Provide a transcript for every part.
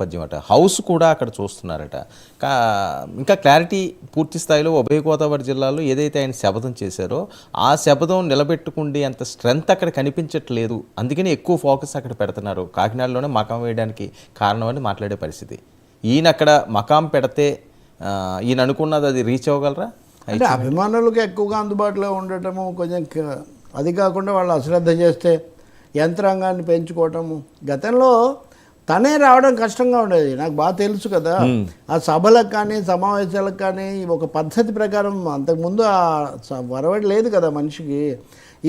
నేపథ్యం అట, హౌస్ కూడా అక్కడ చూస్తున్నారట. ఇంకా క్లారిటీ పూర్తి స్థాయిలో ఉభయ గోదావరి జిల్లాలో ఏదైతే ఆయన శపథం చేశారో ఆ శపథం నిలబెట్టుకుంటే అంత స్ట్రెంత్ అక్కడ కనిపించట్లేదు, అందుకని ఎక్కువ ఫోకస్ అక్కడ పెడుతున్నారు, కాకినాడలోనే మకాం వేయడానికి కారణం అని మాట్లాడే పరిస్థితి. ఈయన అక్కడ మకాం పెడితే ఈయన అనుకున్నది అది రీచ్ అవ్వగలరా? అంటే అభిమానులకు ఎక్కువగా అందుబాటులో ఉండటము కొంచెం, అది కాకుండా వాళ్ళు అశ్రద్ధ చేస్తే యంత్రాంగాన్ని పెంచుకోవటము. గతంలో తనే రావడం కష్టంగా ఉండేది, నాకు బాగా తెలుసు కదా. ఆ సభలకు కానీ సమావేశాలకు కానీ ఒక పద్ధతి ప్రకారం అంతకుముందు ఆ వరవడి లేదు కదా మనిషికి.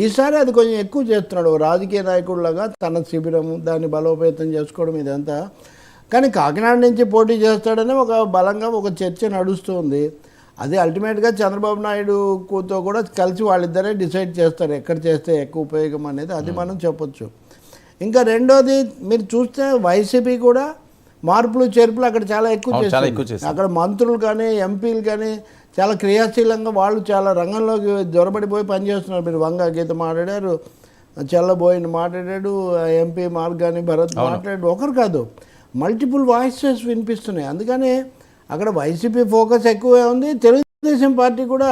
ఈసారి అది కొంచెం ఎక్కువ చేస్తున్నాడు, రాజకీయ నాయకుడిలాగా తన శిబిరము దాన్ని బలోపేతం చేసుకోవడం ఇదంతా. కానీ కాకినాడ నుంచి పోటీ చేస్తాడని ఒక బలంగా ఒక చర్చ నడుస్తుంది. అది అల్టిమేట్గా చంద్రబాబు నాయుడుతో కూడా కలిసి వాళ్ళిద్దరే డిసైడ్ చేస్తారు ఎక్కడ చేస్తే ఎక్కువ ఉపయోగం అనేది, అది మనం చెప్పొచ్చు. ఇంకా రెండోది మీరు చూస్తే వైసీపీ కూడా మార్పులు చేర్పులు అక్కడ చాలా ఎక్కువ చేస్తారు. అక్కడ మంత్రులు కానీ ఎంపీలు కానీ చాలా క్రియాశీలంగా వాళ్ళు చాలా రంగంలోకి దొరబడిపోయి పనిచేస్తున్నారు. మీరు వంగ గీత మాట్లాడారు, చెల్లబోయిన మాట్లాడాడు, ఎంపీ మార్గాని భరత్ మాట్లాడాడు, ఒకరు కాదు మల్టిపుల్ వాయిసెస్ వినిపిస్తున్నాయి. అందుకని అక్కడ వైసీపీ ఫోకస్ ఎక్కువే ఉంది. తెలుగుదేశం పార్టీ కూడా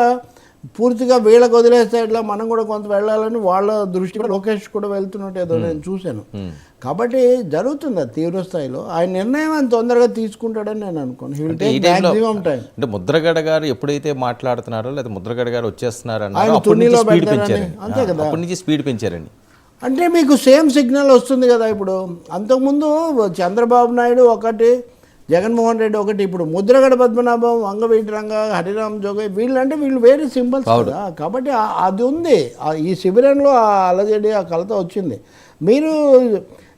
పూర్తిగా వీళ్ళకి వదిలేస్తే ఇట్లా మనం కూడా కొంత వెళ్ళాలని వాళ్ళ దృష్టి కూడా లోకేష్ కూడా వెళ్తున్నట్టు ఏదో నేను చూశాను. కాబట్టి జరుగుతుంది తీవ్ర స్థాయిలో. ఆయన నిర్ణయం అంత తొందరగా తీసుకుంటాడని నేను అనుకోను. అంటే ముద్రగడ గారు ఎప్పుడైతే మాట్లాడుతున్నారో లేదా ముద్రగడ గారు వచ్చేస్తున్నారో అంతే కదా, అప్పటి నుంచి స్పీడ్ పెంచారండి. అంటే మీకు సేమ్ సిగ్నల్ వస్తుంది కదా. ఇప్పుడు అంతకుముందు చంద్రబాబు నాయుడు ఒకటి, జగన్మోహన్ రెడ్డి ఒకటి, ఇప్పుడు ముద్రగడ పద్మనాభం, వంగవీటి రంగ, హరిరామ్ జోగయ్ వీళ్ళంటే వీళ్ళు వేరే సింబల్స్ కదా. కాబట్టి అది ఉంది ఈ శిబిరంలో, ఆ అలజడి ఆ కలత వచ్చింది. మీరు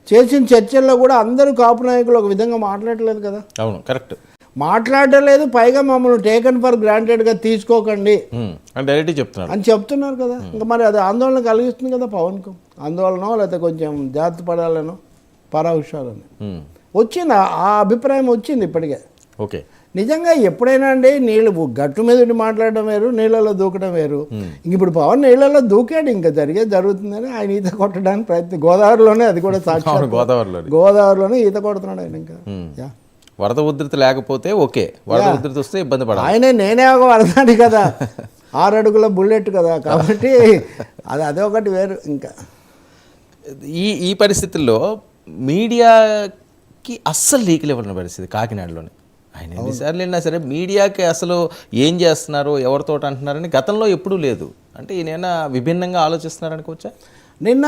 చేసిన చర్చల్లో కూడా అందరూ కాపు నాయకులు ఒక విధంగా మాట్లాడలేదు కదా. అవును, కరెక్ట్, మాట్లాడలేదు. పైగా మమ్మల్ని టేకన్ ఫర్ గ్రాంటెడ్గా తీసుకోకండి అని చెప్తున్నారు కదా. ఇంకా మరి అది ఆందోళన కలిగిస్తుంది కదా పవన్కు. ఆందోళన లేకపోతే కొంచెం జాగ్రత్త పడాలను, పరాహుషాలని వచ్చింది, ఆ అభిప్రాయం వచ్చింది ఇప్పటికే. ఓకే, నిజంగా ఎప్పుడైనా అండి నీళ్ళు గట్టు మీద ఉండి మాట్లాడడం వేరు, నీళ్ళలో దూకడం వేరు. ఇప్పుడు పవన్ నీళ్ళలో దూకాడు, ఇంకా జరుగుతుందని ఆయన ఈత కొట్టడానికి ప్రయత్నం. గోదావరిలోనే, అది కూడా సాక్షి గోదావరిలోనే ఈత కొడుతున్నాడు ఆయన. ఇంకా వరద ఉధృతి లేకపోతే ఓకే, వరద ఉధృతి వస్తే ఇబ్బంది పడాలి. ఆయనే నేనే ఒక వరదాని కదా, 6 అడుగుల బుల్లెట్ కదా, కాబట్టి అదే ఒకటి వేరు. ఇంకా ఈ పరిస్థితుల్లో మీడియాకి అస్సలు లీకులు ఇవ్వని పరిస్థితి కాకినాడలోనే. ఆయన ఎన్నిసార్లు వెళ్ళినా సరే మీడియాకి అసలు ఏం చేస్తున్నారు, ఎవరితో అంటున్నారని గతంలో ఎప్పుడూ లేదు. అంటే ఈయన విభిన్నంగా ఆలోచిస్తున్నారు అనుకోవచ్చా? నిన్న